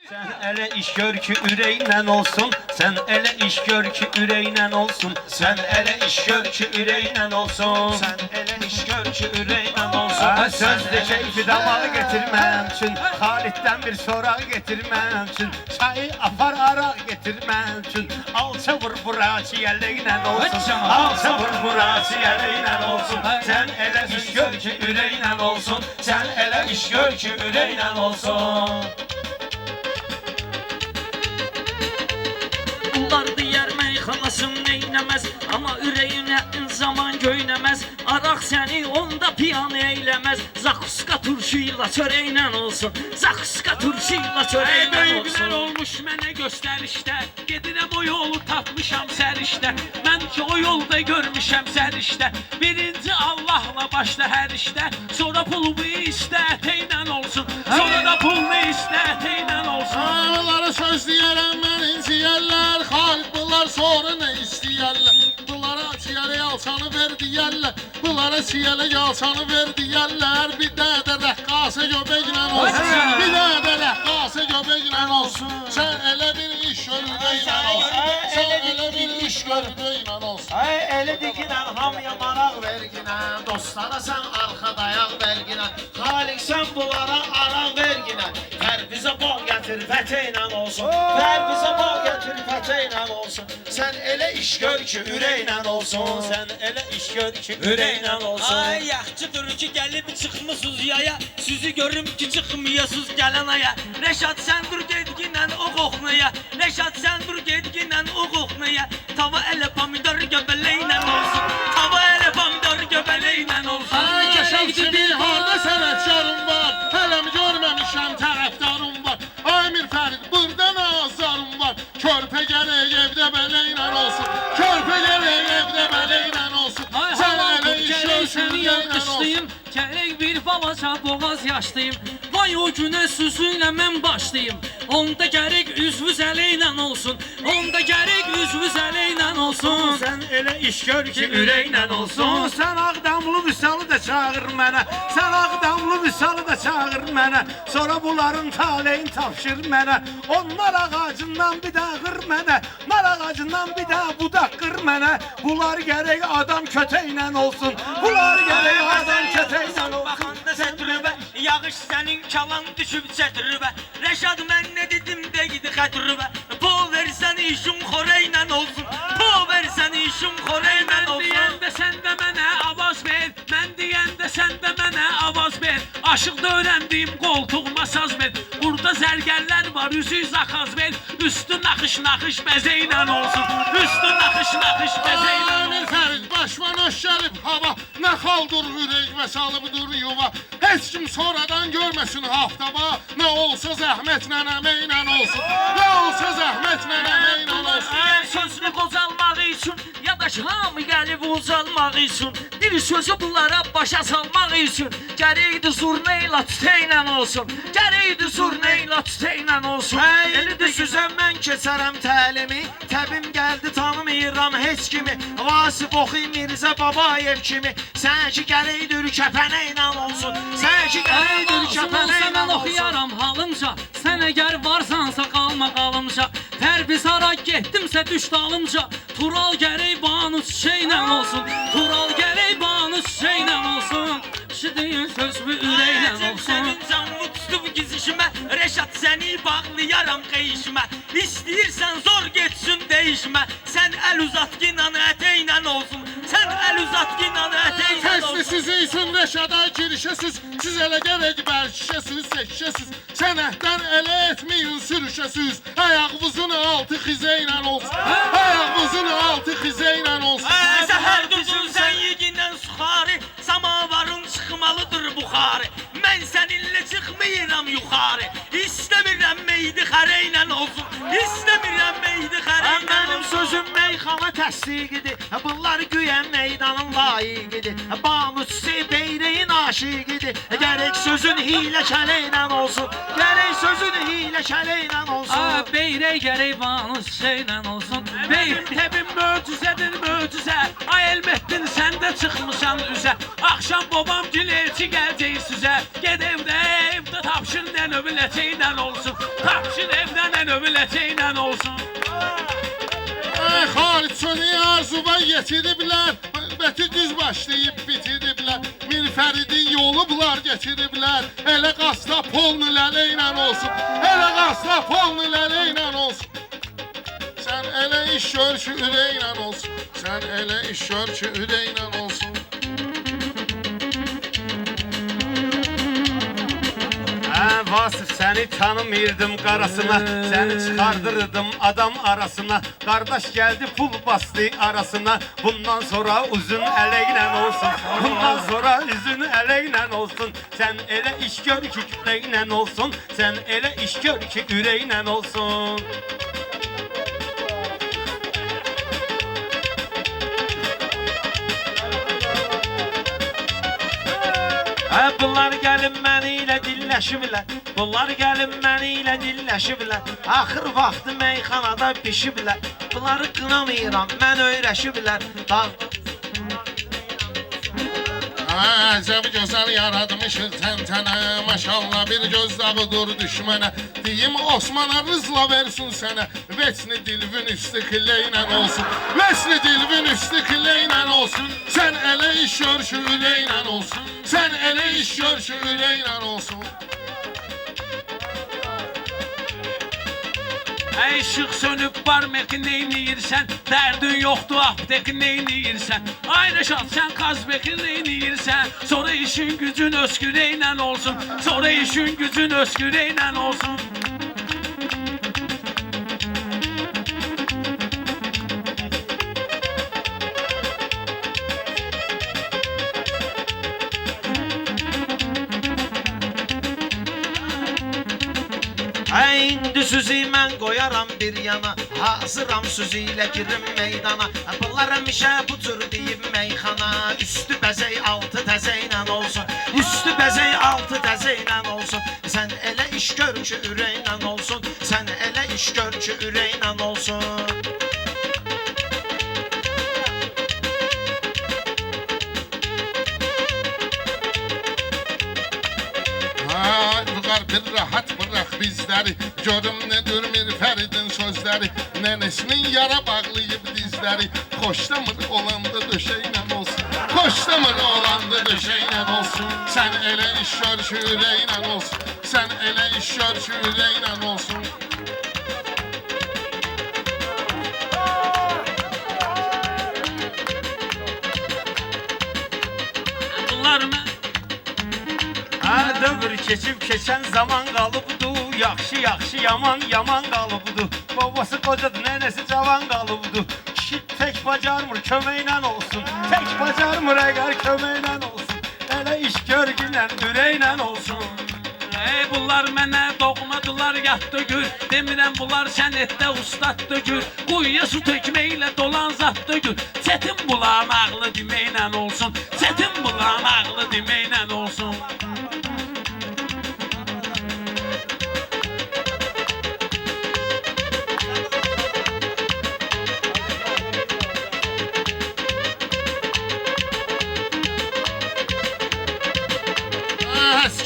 Sen ele iş gör ki üreğinle olsun. Sen ele iş gör ki üreğinle olsun. Sen ele iş gör ki üreğinle olsun. Sen ele iş gör ki üreğinle olsun. Sözde keyfi damağı getirmem için, Halit'ten bir sorak getirmem için, çayı apar arak getirmem için, alça vur burası yerleğinle olsun. Alça vur burası yerleğinle olsun. Sen ele iş gör ki üreğinle olsun. Sen ele iş gör ki üreğinle olsun. Bunlar diyar meyxanasın neyləməz, amma ürəyinə zaman göynəməz. Araq səni onda piyan eyləməz. Zakuska turşuyla çörəklə olsun. Zakuska turşuyla çörəklə Böyüklər olsun. olmuş mənə göstərişdə, gedirəm o yolu tapmışam sərişdə. Mən ki o yolda görmüşəm sərişdə. Birinci Allahla başla hər işdə, sonra pulumu istə ətəynən olsun. Sonra da pulunu istə ətəynən olsun. Onlara söz deyərəm mən inciyərlər, Xalq bunlar sonra nə istəyərlər? Bunlara çiyələ yalçanı ver deyərlər, bunlara çiyələ yalçanı ver deyərlər. Bir də rəqqasə göbəklə olsun, bir də rəqqasə göbəklə olsun. Sən elə bir iş görürüynə olsun, sən elə bir iş görürüynə olsun. Ay elə dikinən hamıya maraq verginən, dostlara sən arxa dayaq verginən, Xalik sən bunlara araq verginən. Ver bizə bol gətir fətəynən olsun, ver bizə bol gətir fətəynən olsun. Sən elə iş gör ki ürəklə olsun, sən elə iş gör ki ürəklə olsun. Ay yaxçıdır ki gəlib çıxmısınız yaya, sizi görüm ki çıxmayasınız gələn aya. Rəşad sən dur gedginən o qoxnaya, Rəşad sən dur gedginən o qoxnaya. Tava elə pomidor göbələklə olsun, tava elə pomidor göbələklə olsun. Ay qəşəngçi bir harda sənətkarım var, hələm görməmişəm tərəfdarım var. Ay Mir Fərid burada nazarım var, körpə gərək evdə bələklə olsun, körpə gərək evdə bələklə olsun. Sən elə iş görsün yerlə olsun. Gərək bir balaca boğaz yaşlayım. Vay o günə sözüylə mən başlayım. Onda gərək üzvüz əleylə olsun, onda gərək üzvüz əleylə olsun. Sən elə iş gör ki ürəklə olsun. Sən Ağdamlı Vüsalı da çağır mənə, sən Ağdamlı Vüsalı da çağır mənə. Sonra bunların taleyin tapşır mənə. Onlar ağacından bir daha qır mənə, nar ağacından bir daha budaq qır mənə. Bunlar gərək adam kötəklə olsun, bunlar gərək adam kötəklə olsun. Baxanda sətrübə, yağış sənin kalan düşüb çətrübə. Rəşad mən nə dedim deyidi xətrübə. Bu versən işim xorəylə olsun, bu versən işim xorəylə Mən olsun. deyəndə sən də mənə avaz ver, mən deyəndə sən də mənə avaz ver. Aşıqda öyrəndiyim qoltuğuma saz ver. Burada zərgərlər var, üzü zakaz ver. Üstü naxış naxış bəzəklə olsun, üstü naxış naxış bəzəklə Ay Mir olsun. Fərid başıma noş gəlib hava, nə xaldır ürək və salıbdır yuva. Heç kim sonradan görməsin haftaba, nə olsa zəhmətlə əməklə olsun, nə olsa zəhmətlə əməklə olsun. Sözünü qocalmaq üçün ya da hamı gəlib uzalmaq üçün, bir sözü bunlara başa salmaq üçün gərəkdir zurna ilə tütəklə olsun, gərəkdir zurna ilə tütəklə olsun. Elidir süzən mən keçərəm təlimi, təbim gəldi tanımıram heç kimi. Vasif oxuyum Mirzə Babayev kimi. Sən ki gərəkdir kəpənəklə olsun, sən ki gərəkdir kəpənəklə Mən olsun. oxuyaram halımca, sən əgər varsansa qalma qalımca. Pərbisara getdimsə düş dalımca, Tural gərək banu çiçəklə olsun, Tural gərək banu çiçəklə olsun. Şirin sözlü ürəklə olsun. Sənin canlı tutub gizişmə, Rəşad səni bağlayaram qeyişmə. İstəyirsən zor getsin deyişmə, sən əl uzatqınla ətəklə olsun, sən əl uzatqınla ətəklə olsun. Təsli sizi üçün Rəşada girişəsiz, siz elə gərək bərkişəsiz, seçişəsiz. Sənətdən elə etməyin sürüşəsiz, ayağınızın altı xizəylə olsun, ayağınızın altı xizəylə olsun. Səhər durdun sən yegindən suxarı, samavarın çıxmalıdır buxarı. Mən səninlə çıxmayıram yuxarı, İstəmirəm meydi xərəklə olsun, İstəmirəm meydi xərəklə Mənim olsun. sözüm meyxana təsdiqidir, bunlar güyən meydanın layiqidir. Banuçsi beyreyin aşiqidir, gərək sözün hilə kələklə olsun, gərək sözün hilə kələklə olsun. Beyrək gərək vanus şeylə olsun. Benim tebim möcüzedir möcüze. Ay elmettin sen de çıkmışsan üze. Akşam babam dileci geleceği size. Ged evde tapşır ne nöbületeyle olsun. Tapşır evde ne nöbületeyle olsun. Ay Xalit səni arzuva yetiriblər. Bəti düz başlayıb bitiriblər. Mir Fəridin yolublar getiriblər. Elə qasla polnu lələylə olsun. Elə qasla polnu lələylə olsun. Sən elə iş gör ki ürəklə olsun. Sən elə iş gör ki ürəklə olsun. Vasif seni tanımırdım qarasına. Seni çıkardırdım adam arasına. Kardeş geldi pul bastı arasına. Bundan sonra uzun eleyle olsun. Bundan sonra uzun eleyle olsun. Sen ele iş gör ki yüreğinle olsun. Sen ele iş gör ki yüreğinle olsun. Bunlar gəlin məni ilə dilləşiblər. Bunlar gəlin məni ilə dilləşiblər. Axır vaxtı meyxanada pişiblər. Bunları qınamıram, mən öyrəşiblər. Əcəb gözəl yaratmışıq təntənə. Maşallah bir göz dağıdır düşmənə. Deyim Osmana rızla versin sənə. Veçni dilvin üstü kileynə olsun. Veçni dilvin üstü kileynə olsun. Sən elə iş gör ki üleynə olsun. Sən elə iş gör ki üleynə olsun. Ey işıq sönüb barmeki neyniyirsən? Dərdin yoxdur apteki neyniyirsən? Ay Reşat sen Kazbeki neyniyirsən? Sonra işin gücün ösküreyle olsun. Sonra işin gücün ösküreyle olsun. Ay indi sözü mən qoyaram bir yana. Hazıram sözü ilə girim meydana. Bunlar həmişə bu cür deyib meyxana. Üstü bəzək altı təzəylə olsun. Üstü bəzək altı təzəylə olsun. Sən elə iş gör ki ürəklə olsun. Sən elə iş gör ki ürəklə olsun. Vüqar bir rahat bırak bizləri. Görüm nedir Mir Fəridin sözləri. Nənəsinin yara bağlayıb dizləri. Xoşlamır olanda döşeyle olsun. Xoşlamır olanda döşeyle olsun. Sen elə iş gör ki ürəklə olsun. Sen elə iş gör ki ürəklə olsun. Bunlar mən Dövr keçib keçən zaman qalıbdı. Yaxşı yaxşı yaman yaman qalıbdı. Babası qocadır, nənəsi cavan qalıbdı. Kişi tək bacarmır köməklə olsun. Tək bacarmır əgər köməklə olsun. Elə iş görgünlə ürəklə olsun. Ey bunlar mənə doğmadılar yatdı gül. Demirəm bunlar sənətdə ustaddı gül. Quyuya su tökməklə dolan zatdı gül. Çətin bulan ağlı deməklə olsun. Çətin bulan ağlı deməklə olsun.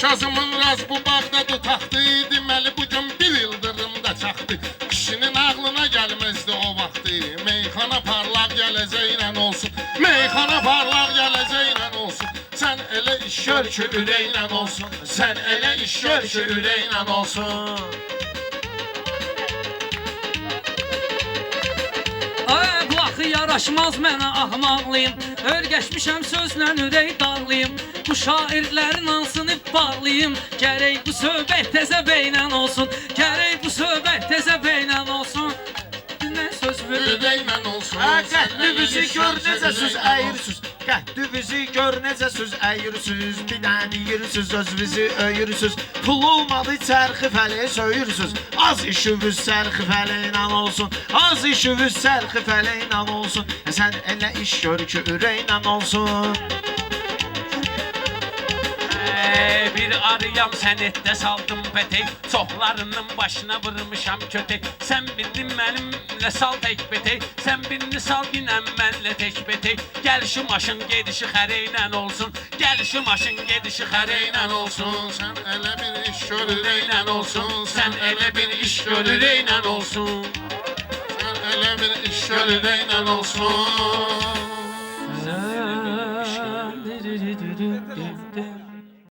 Kazımın raz bu bağda tutaqdı. Deməli bugün bir ildırımda çaxdı. Kişinin ağlına gəlməzdi o vaxtı. Meyxana parlaq gələcəklə olsun. Meyxana parlaq gələcəklə olsun. Sən elə iş gör ki ürəklə olsun. Sən elə iş gör ki ürəklə olsun. Ay bu axı yaraşmaz mənə ahmaqlıyım. Örgəşmişəm sözlə ürək dağlayım. Bu şairlərin ansını bağlayım. Gərək bu söhbət təzə beynə olsun. Gərək bu söhbət təzə beynə olsun. Dinlə söz ver. Ürəklə olsun. Qəddinizi gör necə söz əyirsiniz. Qəddinizi gör necə söz əyirsiniz. Bir dənə deyirsiniz özünüzü öyürsünüz. Pul olmadı çərxi fəli söyürsünüz. Az işiniz çərxi fəliylə olsun. Az işiniz çərxi fəliylə olsun. Sən elə iş gör ki ürəklə olsun. Bir arıyam sən etdə saldım petek. Çoxlarının başına vurmuşam kötek. Sən bildin mənimlə sal tek betek. Sən birini sal dinəm mənlə tek betek. Gəl şu maşın gedişi xəreynən olsun. Gəl şu maşın gedişi xəreynən olsun. Sen ele bir iş gör üreyle olsun. Sən elə bir iş görür eynən olsun. Sen ele bir iş gör üreyle olsun. Sen